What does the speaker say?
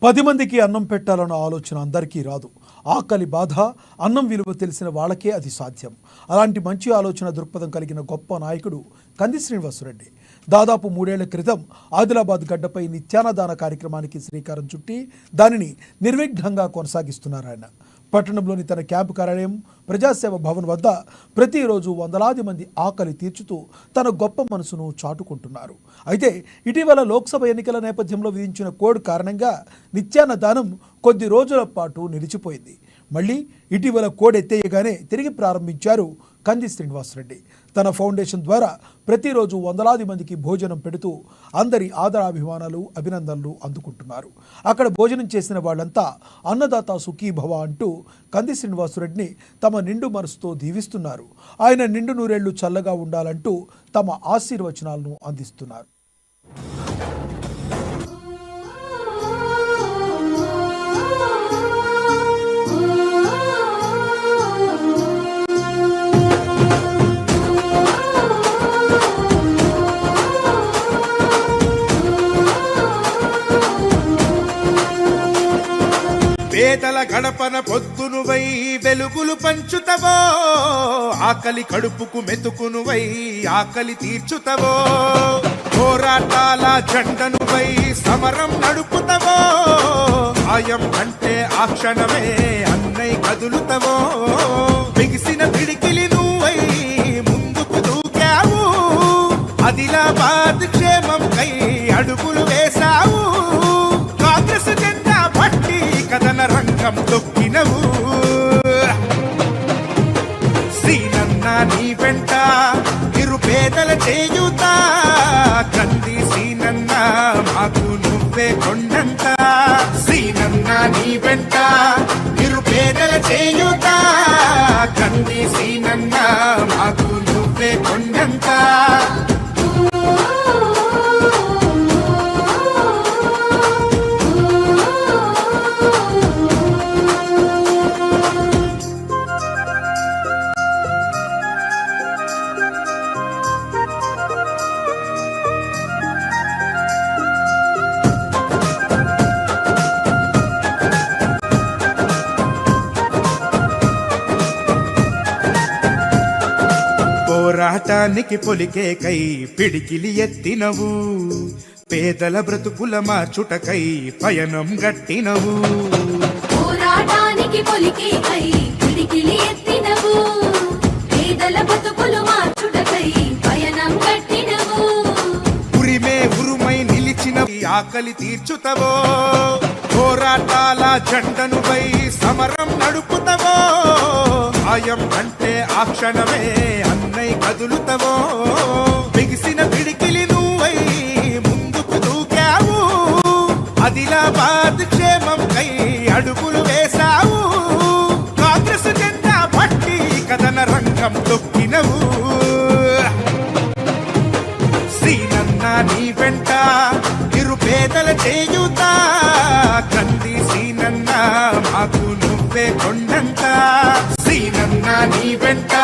10 మందికి అన్నం పెట్టాలన్న ఆలోచన అందరికీ రాదు. ఆకలి బాధ, అన్నం విలువ తెలిసిన వాళ్ళకే అది సాధ్యం. అలాంటి మంచి ఆలోచన దృక్పథం కలిగిన గొప్ప నాయకుడు కంది శ్రీనివాసరెడ్డి. దాదాపు 3 ఏళ్ల క్రితం ఆదిలాబాద్ గడ్డపై నిత్యాన్నదాన కార్యక్రమానికి శ్రీకారం చుట్టి దానిని నిర్విఘ్నంగా కొనసాగిస్తున్నారు ఆయన. పట్టణంలోని తన క్యాంపు కార్యాలయం ప్రజాసేవ భవన్ వద్ద ప్రతిరోజు వందలాది మంది ఆకలి తీర్చుతూ తన గొప్ప మనసును చాటుకుంటున్నారు. అయితే ఇటీవల లోక్సభ ఎన్నికల నేపథ్యంలో విధించిన కోడ్ కారణంగా నిత్యాన్నదానం కొద్ది రోజుల పాటు నిలిచిపోయింది. మళ్ళీ ఇటీవల కోడ్ ఎత్తేయగానే తిరిగి ప్రారంభించారు కంది శ్రీనివాసరెడ్డి. తన ఫౌండేషన్ ద్వారా ప్రతిరోజు వందలాది మందికి భోజనం పెడుతూ అందరి ఆదరాభిమానాలు, అభినందనలు అందుకుంటున్నారు. అక్కడ భోజనం చేసిన వాళ్ళంతా అన్నదాత సుఖీభవ అంటూ కంది శ్రీనివాసరెడ్డిని తమ నిండు మనసుతో దీవిస్తున్నారు. ఆయన నిండు నూరేళ్లు చల్లగా ఉండాలంటూ తమ ఆశీర్వచనాలను అందిస్తున్నారు. పేదల గడపన పొద్దునువై వెలుగులు పంచుతవో, ఆకలి కడుపుకు మెతుకునువై ఆకలి తీర్చుతవో, పోరాటాల జెండనువై సమరం నడుపుతవో, ఆయం అంటే ఆ క్షణమే అన్నై కదులుతవో, బిగిసిన పిడికిలి నువ్వై ముందుకు దూకావు, ఆదిలాబాద్ క్షేమం కై అడుగులు వేశావు, కాంగ్రెస్ జెండా పట్టి కథన రంగం తొక్కినవు, శ్రీనన్న నీ వెంట నిరుపేదల చేయుత, కంది శ్రీనన్న మాకు నువ్వే కొండంత, శ్రీనన్న నీ వెంట నిరుపేదల చేయుత, కంది శ్రీనన్న మాకు నువ్వే కొండంత. పోరాటానికి పొలికే కై పిడికిలి ఎత్తినవు, పేదల బ్రతుకుల మార్చుటకై పయనం గట్టినవు, పోరాటానికి పొలికే కై పిడికిలి ఎత్తినవు, పేదల బ్రతుకులు మార్చుటకై పయనం గట్టినవు, ఉరిమే ఉరుమై నిలిచిన ఆకలి తీర్చుతవో, పోరాటాల జెండనుపై సమరం నడుపుతవో, ఆయం అంటే ఆ క్షణమే అన్నై కదులుతవో, బిగిసిన పిడికిలి నువ్వై ముందుకు దూకావు, ఆదిలాబాద్ క్షేమం కై అడుగులు వేశావు, కాంగ్రెస్ జెండా పట్టి కథన రంగం తొక్కినవు, శ్రీనన్న నీ వెంట నిరుపేదల చేయుత, కంది శ్రీనన్న మాకు నువ్వే కొండంత, శ్రీనన్న నీ వెంట